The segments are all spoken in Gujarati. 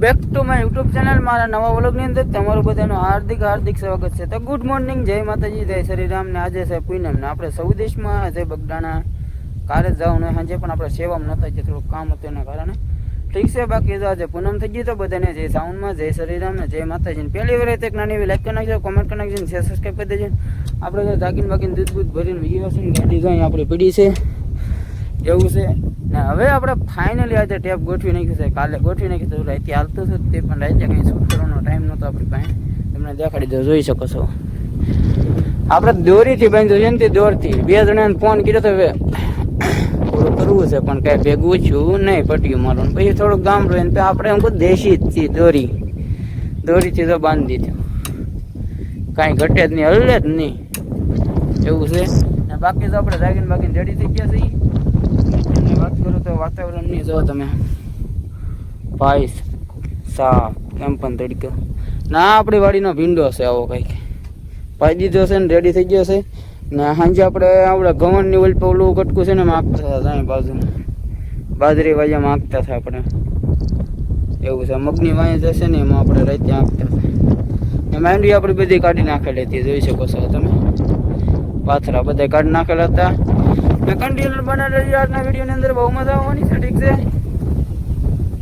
Back to my YouTube channel મારા નવા વ્લોગની અંદર તમારું બધાનું હાર્દિક સ્વાગત છે. તો ગુડ મોર્નિંગ, જય માતાજી, જય શ્રી રામ. ને આજે છે પૂનમ ને આપણે સૌદેશમાં આજે બગડાના કાલે જ જવાનું. સાંજે પણ આપણે સેવામાં નહોતા, જે થોડું કામ હતું એના કારણે. ઠીક છે, બાકી તો આજે પૂનમ થઈ ગઈ. તો બધાને જય સાઉન્ડમાં, જય શ્રી રામ ને જય માતાજી. પહેલી વાર એક નાની એવી લાઈક કરી નાખજો, કોમેન્ટ કરી નાખજો, શેર સબસ્ક્રાઈબ કરી દેજો. આપણે તો જાગીને બાકીને દૂધ ભરીને વીગી છે, ગાડી જાય આપણી પીડી છે એવું છે ને. હવે આપણે ફાઇનલી આજે ટેપ ગોઠવી નાખ્યું છે. કાલે ગોઠવી નાખ્યું હતું, રાતે હાલતું હતું તે પણ રાતે કંઈ શૂટ કરવાનો ટાઈમ નહોતો આપણી પાસે. તમને દેખાડી દો, જોઈ શકો છો. આપણે દોરીથી બાંધ્યું છે ને, તે દોરથી 2 જણાને ફોન કર્યો તો હવે થોડું કરવું છે પણ કાંઈ ભેગું છું નહીં, પટ્યું મારું. પછી થોડુંક ગામ રહ્યું ને આપણે એમ બધું દેશી જ છીએ. દોરીથી તો બાંધી દીધું, કાંઈ ઘટે જ નહીં, હલે જ નહીં એવું છે ને. બાકી તો આપણે બાકીને રેડી થઈ ગયા છીએ. વાત કરું તો વાતાવરણની જો તમે, ભાઈ સાફ એમ પણ તડકો ના. આપણી વાડીનો ભીંડો છે આવો કંઈક, પાઈ દીધો છે ને રેડી થઈ ગયો છે ને. સાંજે આપણે ઘઉંની ઓલ ઓલું કટકું છે ને માગતા હતા, બાજુ બાજરી વાયા માગતા હતા આપણે એવું છે. મગની વાય જશે ને એમાં આપણે રાતે આંકતા હતા. માંડવી આપણી બધી કાઢી નાખેલી હતી, જોઈ શકો છો તમે. પાથરા બધા કાઢી નાખેલા હતા. કન્ટિન્યુ બનાવી આજના વિડીયોની અંદર બહુ મજા આવવાની છે. ઠીક છે,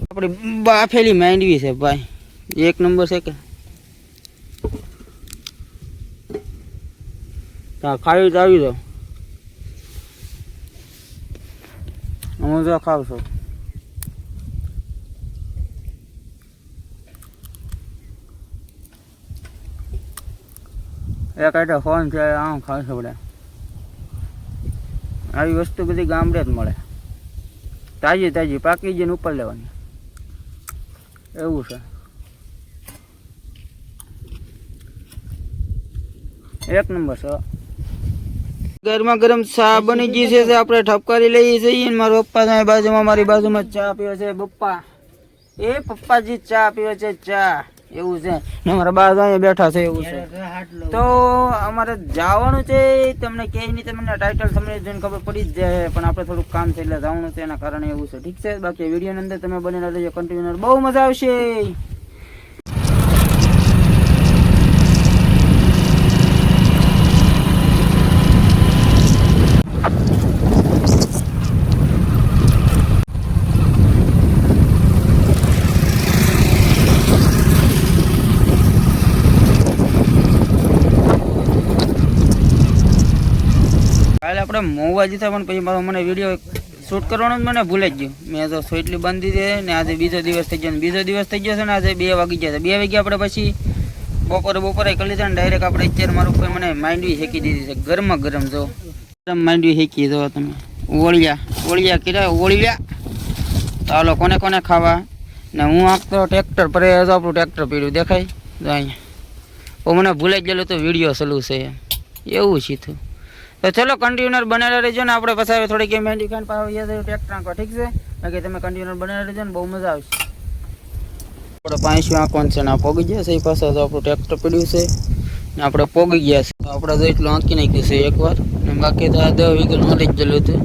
આપણી બાફેલી માંડવી છે ભાઈ, 1 નંબર છે. કે ખાવી તો આવી જાઓ, હું જો ખાવ છું. એક આઈટા ફોન છે, આમ ખાવશે બધા. આવી વસ્તુ બધી ગામડે જ મળે, તાજી પાકી જઈને ઉપર લેવાની એવું છે. 1 નંબર છે. ગરમા ગરમ ચા બની ગઈ છે, આપણે ઠપકારી લઈએ છીએ. મારા પપ્પા બાજુમાં, મારી બાજુમાં ચા પીવે છે. પપ્પાજી ચા પીવે છે, ચા એવું છે ને. અમારા બા અહીંયા બેઠા છે એવું છે. તો અમારે જવાનું છે, તમને કહે નહીં, તમને ટાઇટલ તમને જોઈને ખબર પડી જ જાય, પણ આપણે થોડુંક કામ છે એટલે જવાનું છે, એના કારણે એવું છે. ઠીક છે, બાકી વિડીયોની અંદર તમે બનેલા રહેજો કન્ટિન્યુ, બહુ મજા આવશે. કાલે આપણે મોવા જતા પણ પછી મને વિડીયો શૂટ કરવાનો જ મને ભૂલે જ ગયો. મેં તો સોટલી બાંધી દીધી ને આજે બીજો દિવસ થઈ ગયો. બીજો દિવસ થઈ ગયો છે ને, આજે 2 વાગી ગયા છે. 2 વાગ્યા આપણે પછી બપોરે કરી લીધા ને ડાયરેક્ટ આપણે અત્યારે મારું કોઈ મને માંડવી શેકી દીધી છે, ગરમ જો ગરમ માંડવી શેકી જો તમે. ઓળિયા કર્યા ઓળિયા. તો હાલો કોને ખાવા ને. હું આખતો ટ્રેક્ટર પર આપણું ટ્રેક્ટર પીડ્યું દેખાય તો અહીંયા. તો મને ભૂલે જ ગયેલું તો વિડીયો ચાલુ છે એવું સીધું. તો ચલો કન્ટિન્યુઅર બનાવેલા રહેજો ને. આપણે પછી થોડીક મહેંદી ખાંડ પાવી ટ્રેક્ટર આંકવા. ઠીક છે, બાકી તમે કન્ટિન્યુઅર બનાવેલા રહેજો ને, બહુ મજા આવશે. આપણે 5 આંકવાનું છે ને, આ પોગી ગયા છે. એ પાસે તો આપણું ટ્રેક્ટર પડ્યું છે ને, આપણે પોગી ગયા છે. તો આપણે તો એટલું આંકી નાખ્યું છે એકવાર ને. બાકી તો આ 10 વીઘા નોલેજ ગયેલું હતું.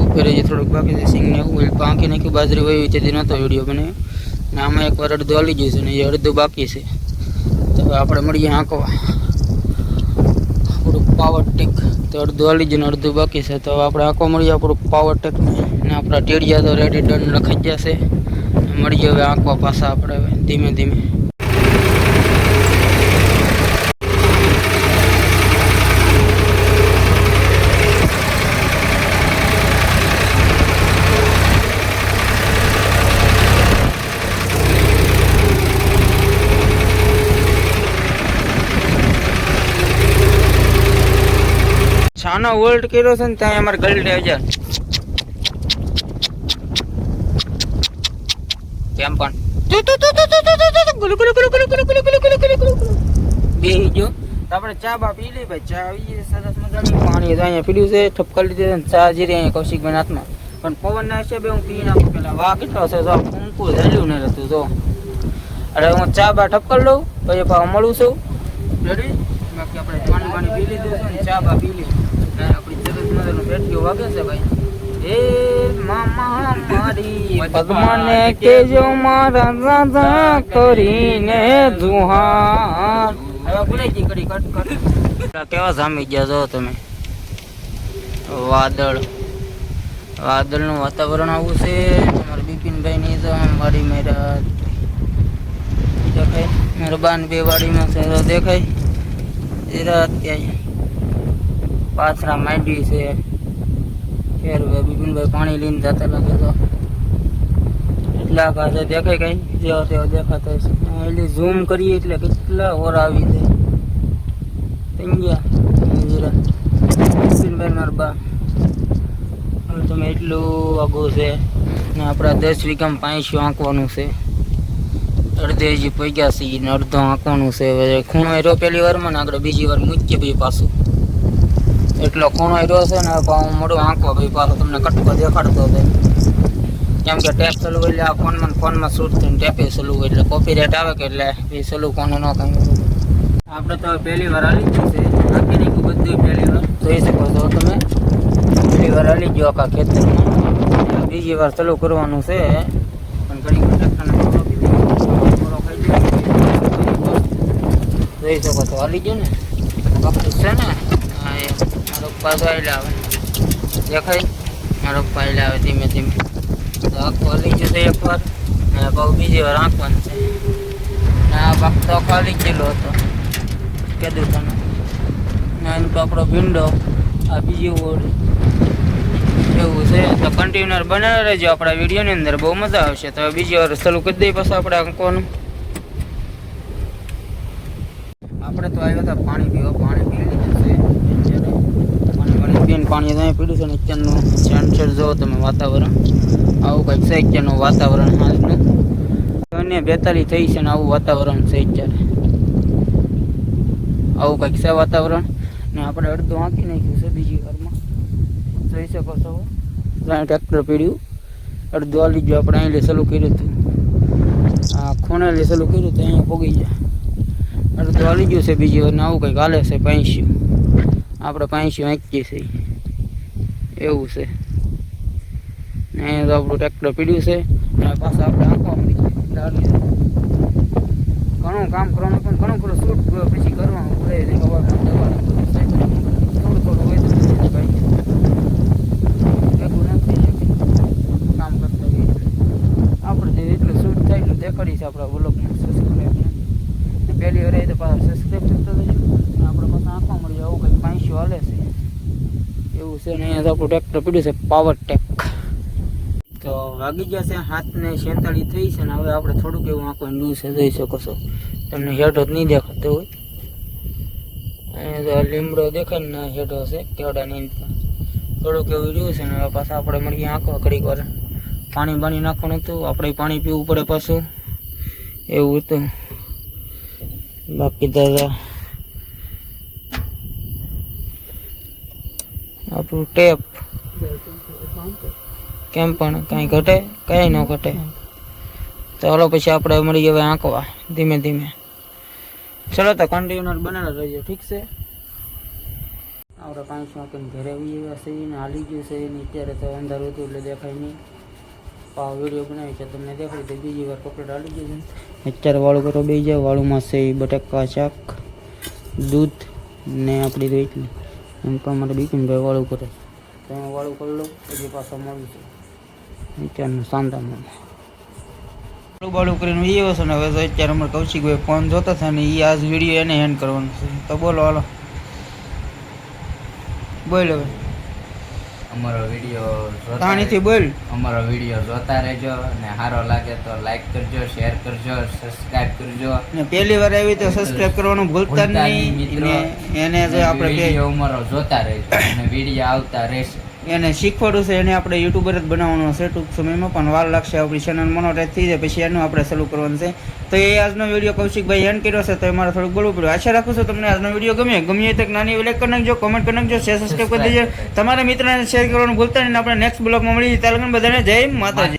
ઉપર જે થોડુંક બાકી છે સિંગને એવું આંકી નાખ્યું. બાજરી વહી તેથી નહોતો વિડીયો બને ને. આમાં એકવાર અડધું હાલી ગયું છે ને, એ અડધું બાકી છે. તો હવે આપણે મળીએ આંકવા. આપણું પાવર ટેક તો અડધું હાલી ગયું ને અડધું બાકી છે. તો આપણે આંકો મળીએ આપણું પાવર ટેકને. ને આપણા ટેડિયા તો રેડી ડન લખાઈ ગયા છે. મળીએ હવે આંકવા પાછા આપણે હવે ધીમે ધીમે. છાનો વોલ્ટ કર્યો છે ને, ત્યાં અમારે ગલડે હજાર કેમ પણ બેસી ગયો. આપણે ચા બા પી લઈ ભાઈ. ચા આવી સરસ મજાની, પાણી અહીંયા પીડ્યું છે, ઠપકારી દીધું. ચા જીરી અહીંયા કૌશિકભાઈ હાથમાં. પણ પવનના હિસાબે હું પી નાખું પેલા. વાહ કેટલો છે, જો ઊંકું ઝાલ્યું નહીં રહેતું. જો અરે હું ચા બા ઠપકાર લઉં પછી પાછું મળું છું. રેડી, બાકી આપણે પાણી પી લીધું છે ને, ચા બા પી લીધું. આપણી સરસ મજાનું બેટકીઓ વાગે છે ભાઈ. એ મામા મારી પદ્માને કેજો મારા રાજા કરીને જુહાર. હવે ભૂલાઈ ગઈ કરી કટ કેવા જામી ગયા જો તમે. વાદળનું વાતાવરણ આવું છે. અમારા બિપિનભાઈ ની તો વાડી મેરા દેખાય, મારા બાન બે વાડીમાં છે દેખાય. એરા અત્યારે પાછરા માંડી છે. ફેર બિપિનભાઈ પાણી લઈને જતા લાગે તો એટલા ખાસે દેખાય કઈ જેવો તેવો દેખાતો છે. એટલે ઝૂમ કરીએ એટલે કેટલા ઓર આવી જાય. બિપિનભાઈ મારા બા તમે એટલું આગું છે ને આપણા 10 વીઘામાં 500 આંકવાનું છે. અડધે હજી પગ્યા છે ને અડધો આંકવાનું છે. હવે ખૂણો રહ્યો પહેલી વારમાં ને આગળ બીજી વાર મૂકીએ ભાઈ પાછું. એટલો ખૂણો રહ્યો છે ને મોડું આંકવા ભાઈ પાછો તમને કટકો દેખાડતો હતો. કેમ કે ટેપ ચાલુ એટલે આ ફોનમાં શૂટ થઈને ટેપે ચાલુ એટલે કોપીરાઇટ આવે કે એટલે એ ચાલુ કોને ન કાંઈ. આપણે તો પહેલી વાર હાલી ગયું છે. આખી નહીં બધું પહેલી વાર જોઈ શકો છો તમે. પહેલી વાર હાલી ગયો આખા ખેતરમાં. બીજી વાર ચાલુ કરવાનું છે પણ ઘણી જોઈ શકો છો હાલી ગયો ને બાકી છે ને. હા એ મારો પાછો આવેલા આવે દેખાય. મારો પાયલા આવે ધીમે ધીમે તો આખું હાલી ગયું છે એકવાર ને બહુ બીજી વાર આંકવાનું છે. આ પાક તો ખાલી ગયેલો હતો કીધું તમે. એનો તો આપણો ભીંડો આ બીજી ઓર એવું છે. તો કન્ટિન્યુઅર બનાવી રહેજો આપણા વિડીયોની અંદર, બહુ મજા આવશે. તો બીજી વાર ચાલુ કરી દઈએ પાછું આપણે આંકવાનું. આપણે તો આવ્યા હતા પાણી પીવા, પાણી પી લીધું છે. પાણી ત્યાં પીડ્યું છે ને અત્યારનું સેન્સર જુઓ તમે વાતાવરણ આવું કંઈક છે. અત્યારનું વાતાવરણ હાલનું 42 થઈ છે ને આવું વાતાવરણ છે અત્યારે. આવું કંઈક છે વાતાવરણ ને આપણે અડધું આંકી નાખ્યું છે બીજી વારમાં જોઈ શકો છો. ટ્રેક્ટર પીડ્યું અડધું હાલી ગયું. આપણે અહીં ચાલુ કર્યું હતું આ ખૂણે ચાલુ કર્યું હતું અહીંયા પોગી જાય. અડધું હાલી ગયું છે બીજી વાર ને આવું કંઈક હાલે છે 500. આપણે 500 આંકીએ છીએ એવું છે. ને અહીંયા તો આપણું ટ્રેક્ટર પીડ્યું છે અને પાછા આપણે આંકવા મળી ઘણું કામ કરવાનું પણ ઘણું ખરું શૂટ પછી કરવાનું પડે. થોડું થોડું હોય તો ભાઈ ભેગું નથી કામ કરતા હોય એટલે આપણે જે એટલું શૂટ થાય એટલું દેખાડીશ આપણા વ્લોગમાં. સબસ્ક્રાઈબ પહેલી વાર તો પાછા સબસ્ક્રાઈબ કરતા જજો ને આપણે પાછા આંખવા મળી આવું કંઈક 500 હાલે છે એવું છે. ને અહીંયા તો આપણું ટ્રેક્ટર પીડ્યું છે પાવર ટેક. તો વાગી ગયા છે 7:47 થઈ છે ને હવે આપણે થોડુંક એવું આંખવાનું લૂ છે જોઈ શકો છો. તમને હેઠો જ નહીં દેખાતો હોય. અહીંયા તો લીમડો દેખાય ને હેઠો છે કેવડાની થોડુંક એવું રહ્યું છે ને હવે પાછા આપણે મળીએ આંખવા ઘડીક વાર. પાણી બાણી નાખવાનું હતું આપણે પાણી પીવું પડે પાછું એવું હતું. બાકી દાદા આપણું ટેપ કેમ પણ કાંઈ ઘટે કાંઈ ન ઘટે. ચાલો પછી આપણે મળીએ હવે આંકવા ધીમે ધીમે. ચલો તો કન્ટેનર બનાવેલા રહેજો ઠીક છે. આપણે 500 આંકીને ઘરે આવી ગયા છે ને હાલી ગયું છે ને અત્યારે તો અંધારું હતું એટલે દેખાય નહીં. વિડીયો બનાવી છે તમને દેખાડી તો બીજી વાર કપડાં હાલી ગયું છે. અત્યારે વાળું કરો બે જાય. વાળુમાં છે બટાકા શાક દૂધ ને આપણી રોટલી. એમ તો અમારે બિપિનભાઈ વાળું કરે તો એમાં વાળું કરી લો પછી પાછા મળ્યું છે અત્યારનું શાંતામાં બાળું કરીને એ વસ્તુ ને. હવે તો અત્યારે અમારે કૌશિકભાઈ ફોન જોતા હતા ને એ આજ વિડીયો એને હેન્ડ કરવાનું છે. તો બોલો હાલો બોલ હવે. અમારો વિડીયો તાણીથી બોલ. અમારો વિડીયો જોતા રહેજો ને સારો લાગે તો લાઈક કરજો, શેર કરજો, સબસ્ક્રાઇબ કરજો ને પહેલી વાર આવી તો સબસ્ક્રાઇબ કરવાનું ભૂલતા નહીં. મિત્રો એને જો આપણે વિડીયો અમારો જોતા રહેજો અને વિડીયો આવતા રહેશે. એને શીખવાડું છે એને આપણે યુટ્યુબર જ બનાવવાનો છે ટૂંક સમયમાં પણ વાર લાગશે. આપણી ચેનલ મોનોટાઈઝ થઈ જાય પછી એનું આપણે ચાલુ કરવાનું છે. તો એ આજનો વિડીયો કૌશિકભાઈ એન્ડ કર્યો છે તો એ મારે થોડુંક બોલવું પડ્યું. આશા રાખું છું તમને આજનો વિડીયો ગમે તો નાની લાઈક કરી નાખજો, કોમેન્ટ કરી નાખજો, શેર સબસ્ક્રાઈબ કરી દેજો. તમારા મિત્રને શેર કરવાનું ભૂલતા નહીં. આપણે નેક્સ્ટ બ્લોગમાં મળીએ. ત્યાં લગન બધાને જય માતાજી.